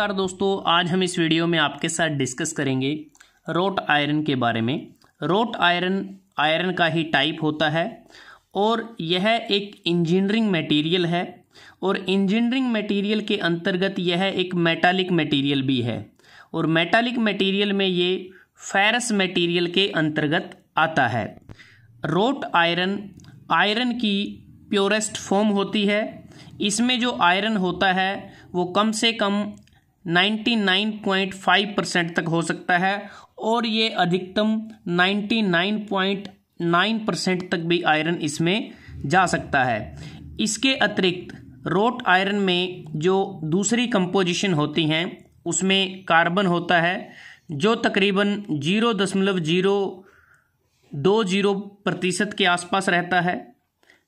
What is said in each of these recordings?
नमस्कार दोस्तों, आज हम इस वीडियो में आपके साथ डिस्कस करेंगे रोट आयरन के बारे में। रोट आयरन का ही टाइप होता है और यह एक इंजीनियरिंग मटेरियल है और इंजीनियरिंग मटेरियल के अंतर्गत यह एक मेटालिक मटेरियल भी है और मेटालिक मटेरियल में ये फेरस मटेरियल के अंतर्गत आता है। रोट आयरन की प्योरेस्ट फॉर्म होती है। इसमें जो आयरन होता है वो कम से कम 99.5% तक हो सकता है और ये अधिकतम 99.9% तक भी आयरन इसमें जा सकता है। इसके अतिरिक्त रोट आयरन में जो दूसरी कंपोजिशन होती हैं उसमें कार्बन होता है जो तकरीबन 0.020% के आसपास रहता है।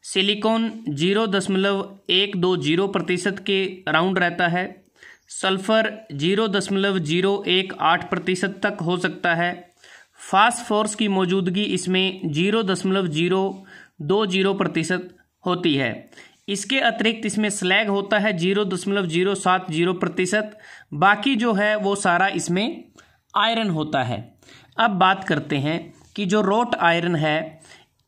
सिलिकॉन 0.120% के अराउंड रहता है। सल्फर 0.018% तक हो सकता है। फास्फोरस की मौजूदगी इसमें 0.020% होती है। इसके अतिरिक्त इसमें स्लैग होता है 0.070%। बाकी जो है वो सारा इसमें आयरन होता है। अब बात करते हैं कि जो रोट आयरन है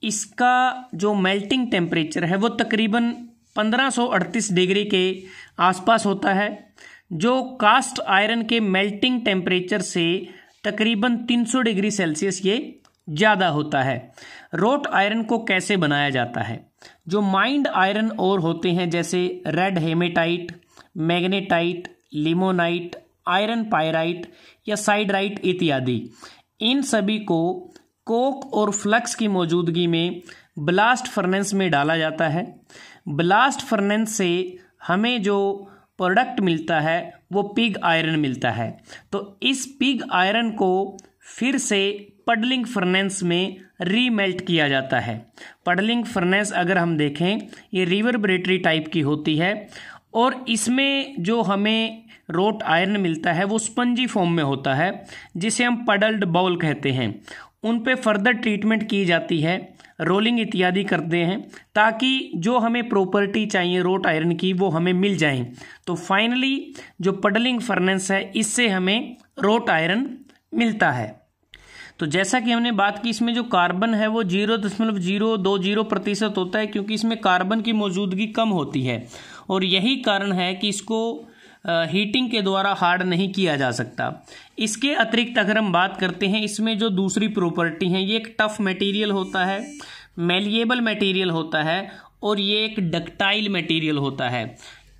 इसका जो मेल्टिंग टेम्परेचर है वो तकरीबन 1538 डिग्री के आसपास होता है, जो कास्ट आयरन के मेल्टिंग टेम्परेचर से तकरीबन 300 डिग्री सेल्सियस ये ज़्यादा होता है। रोट आयरन को कैसे बनाया जाता है? जो माइंड आयरन और होते हैं जैसे red hematite, magnetite, limonite, iron pyrite या साइडराइट इत्यादि, इन सभी को कोक और फ्लक्स की मौजूदगी में ब्लास्ट फर्नेस में डाला जाता है। ब्लास्ट फर्नेस से हमें जो प्रोडक्ट मिलता है वो पिग आयरन मिलता है। तो इस पिग आयरन को फिर से पडलिंग फर्नेस में रीमेल्ट किया जाता है। पडलिंग फर्नेस अगर हम देखें ये रिवर्बरेटरी टाइप की होती है और इसमें जो हमें रोट आयरन मिलता है वो स्पंजी फॉर्म में होता है जिसे हम पडल्ड बाउल कहते हैं। उन पे फर्दर ट्रीटमेंट की जाती है, रोलिंग इत्यादि करते हैं ताकि जो हमें प्रॉपर्टी चाहिए रोट आयरन की वो हमें मिल जाए। तो फाइनली जो पडलिंग फर्नेस है इससे हमें रोट आयरन मिलता है। तो जैसा कि हमने बात की इसमें जो कार्बन है वो 0.020% होता है क्योंकि इसमें कार्बन की मौजूदगी कम होती है और यही कारण है कि इसको हीटिंग के द्वारा हार्ड नहीं किया जा सकता। इसके अतिरिक्त अगर हम बात करते हैं इसमें जो दूसरी प्रॉपर्टी है ये एक टफ मटेरियल होता है, मेलिएबल मटेरियल होता है और ये एक डक्टाइल मटेरियल होता है।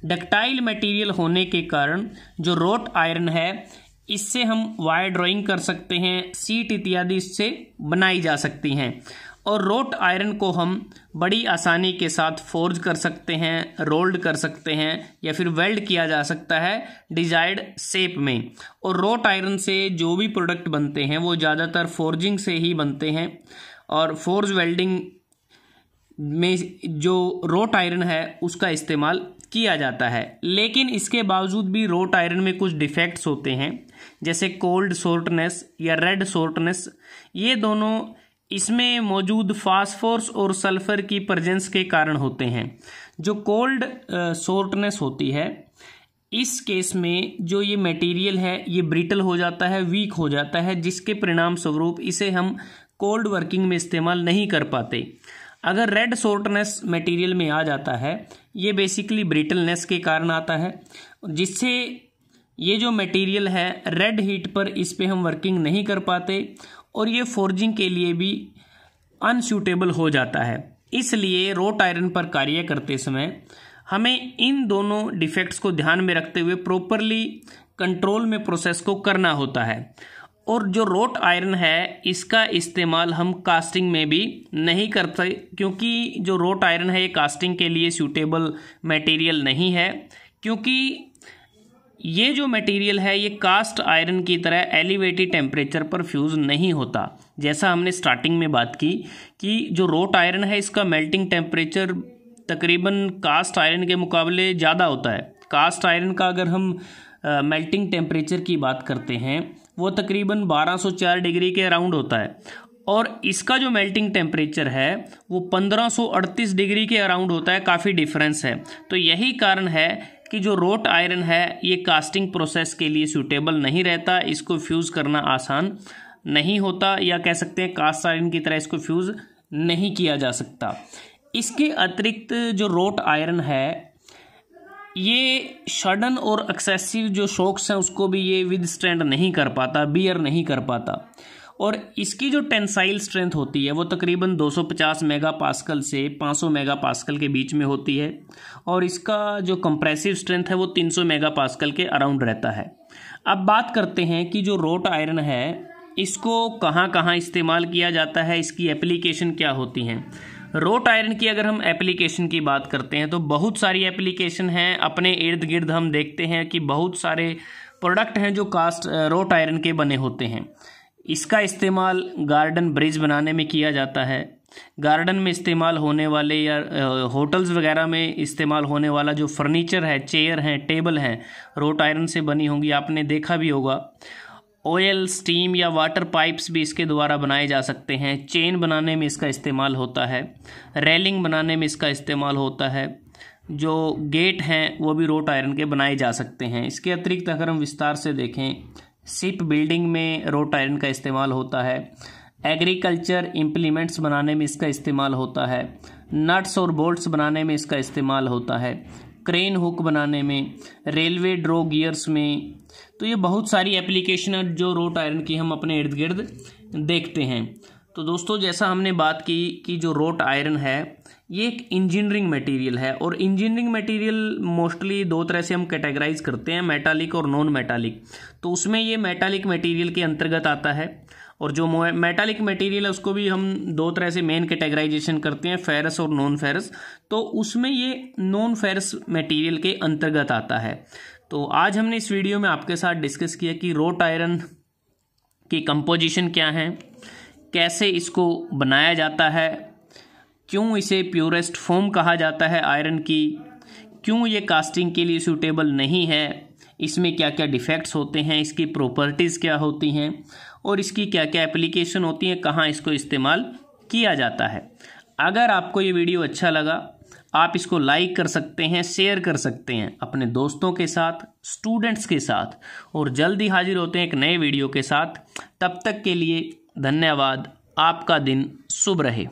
डक्टाइल मटेरियल होने के कारण जो रोट आयरन है इससे हम वायर ड्राइंग कर सकते हैं, सीट इत्यादि इससे बनाई जा सकती हैं और रोट आयरन को हम बड़ी आसानी के साथ फोर्ज कर सकते हैं, रोल्ड कर सकते हैं या फिर वेल्ड किया जा सकता है डिजायर्ड शेप में। और रोट आयरन से जो भी प्रोडक्ट बनते हैं वो ज़्यादातर फोर्जिंग से ही बनते हैं और फोर्ज वेल्डिंग में जो रोट आयरन है उसका इस्तेमाल किया जाता है। लेकिन इसके बावजूद भी रोट आयरन में कुछ डिफेक्ट्स होते हैं जैसे कोल्ड सोर्टनेस या रेड सोर्टनेस। ये दोनों इसमें मौजूद फास्फोरस और सल्फर की प्रेजेंस के कारण होते हैं। जो कोल्ड सोर्टनेस होती है इस केस में जो ये मटेरियल है ये ब्रिटल हो जाता है, वीक हो जाता है, जिसके परिणाम स्वरूप इसे हम कोल्ड वर्किंग में इस्तेमाल नहीं कर पाते। अगर रेड सोर्टनेस मटेरियल में आ जाता है ये बेसिकली ब्रिटलनेस के कारण आता है जिससे ये जो मटेरियल है रेड हीट पर इस पे हम वर्किंग नहीं कर पाते और ये फोर्जिंग के लिए भी अनसूटेबल हो जाता है। इसलिए रोट आयरन पर कार्य करते समय हमें इन दोनों डिफेक्ट्स को ध्यान में रखते हुए प्रॉपरली कंट्रोल में प्रोसेस को करना होता है। और जो रोट आयरन है इसका इस्तेमाल हम कास्टिंग में भी नहीं करते क्योंकि जो रोट आयरन है ये कास्टिंग के लिए सूटेबल मटेरियल नहीं है, क्योंकि ये जो मटेरियल है ये कास्ट आयरन की तरह एलिवेटेड टेम्परेचर पर फ्यूज़ नहीं होता। जैसा हमने स्टार्टिंग में बात की कि जो रोट आयरन है इसका मेल्टिंग टेम्परेचर तकरीबन कास्ट आयरन के मुकाबले ज़्यादा होता है। कास्ट आयरन का अगर हम मेल्टिंग टेम्परेचर की बात करते हैं वो तकरीबन 1204 डिग्री के अराउंड होता है और इसका जो मेल्टिंग टेम्परेचर है वो 1538 डिग्री के अराउंड होता है। काफ़ी डिफरेंस है। तो यही कारण है कि कि जो रोट आयरन है ये कास्टिंग प्रोसेस के लिए सूटेबल नहीं रहता, इसको फ्यूज़ करना आसान नहीं होता, या कह सकते हैं कास्ट आयरन की तरह इसको फ्यूज़ नहीं किया जा सकता। इसके अतिरिक्त जो रोट आयरन है ये सडन और एक्सेसिव जो शॉक्स हैं उसको भी ये विद स्टैंड नहीं कर पाता, बियर नहीं कर पाता। और इसकी जो टेंसाइल स्ट्रेंथ होती है वो तकरीबन 250 मेगापास्कल से 500 मेगापास्कल के बीच में होती है, और इसका जो कंप्रेसिव स्ट्रेंथ है वो 300 मेगापास्कल के अराउंड रहता है। अब बात करते हैं कि जो रोट आयरन है इसको कहाँ कहाँ इस्तेमाल किया जाता है, इसकी एप्लीकेशन क्या होती हैं। रोट आयरन की अगर हम एप्लीकेशन की बात करते हैं तो बहुत सारी एप्लीकेशन हैं। अपने इर्द गिर्द हम देखते हैं कि बहुत सारे प्रोडक्ट हैं जो कास्ट रोट आयरन के बने होते हैं। इसका इस्तेमाल गार्डन ब्रिज बनाने में किया जाता है। गार्डन में इस्तेमाल होने वाले या होटल्स वगैरह में इस्तेमाल होने वाला जो फर्नीचर है, चेयर हैं, टेबल हैं, रोट आयरन से बनी होंगी, आपने देखा भी होगा। ऑयल, स्टीम या वाटर पाइप्स भी इसके द्वारा बनाए जा सकते हैं। चेन बनाने में इसका इस्तेमाल होता है, रेलिंग बनाने में इसका इस्तेमाल होता है। जो गेट हैं वो भी रोट आयरन के बनाए जा सकते हैं। इसके अतिरिक्त अगर हम विस्तार से देखें, शिप बिल्डिंग में रोट आयरन का इस्तेमाल होता है। एग्रीकल्चर इम्प्लीमेंट्स बनाने में इसका इस्तेमाल होता है। नट्स और बोल्ट्स बनाने में इसका इस्तेमाल होता है। क्रेन हुक बनाने में, रेलवे ड्रॉ गियर्स में। तो ये बहुत सारी एप्लीकेशन है जो रोट आयरन की हम अपने इर्द गिर्द देखते हैं। तो दोस्तों, जैसा हमने बात की कि जो रोट आयरन है ये एक इंजीनियरिंग मटेरियल है, और इंजीनियरिंग मटेरियल मोस्टली दो तरह से हम कैटेगराइज करते हैं, मेटालिक और नॉन मेटालिक। तो उसमें ये मेटालिक मटेरियल के अंतर्गत आता है, और जो मेटालिक मटेरियल है उसको भी हम दो तरह से मेन कैटेगराइजेशन करते हैं, फेरस और नॉन फेरस। तो उसमें ये नॉन फेरस मटेरियल के अंतर्गत आता है। तो आज हमने इस वीडियो में आपके साथ डिस्कस किया कि रोट आयरन की कंपोजिशन क्या है, कैसे इसको बनाया जाता है, क्यों इसे प्योरेस्ट फॉर्म कहा जाता है आयरन की, क्यों ये कास्टिंग के लिए सूटेबल नहीं है, इसमें क्या क्या डिफेक्ट्स होते हैं, इसकी प्रॉपर्टीज़ क्या होती हैं, और इसकी क्या क्या एप्लीकेशन होती हैं, कहाँ इसको इस्तेमाल किया जाता है। अगर आपको ये वीडियो अच्छा लगा, आप इसको लाइक कर सकते हैं, शेयर कर सकते हैं अपने दोस्तों के साथ, स्टूडेंट्स के साथ, और जल्दी हाजिर होते हैं एक नए वीडियो के साथ। तब तक के लिए धन्यवाद। आपका दिन शुभ रहे।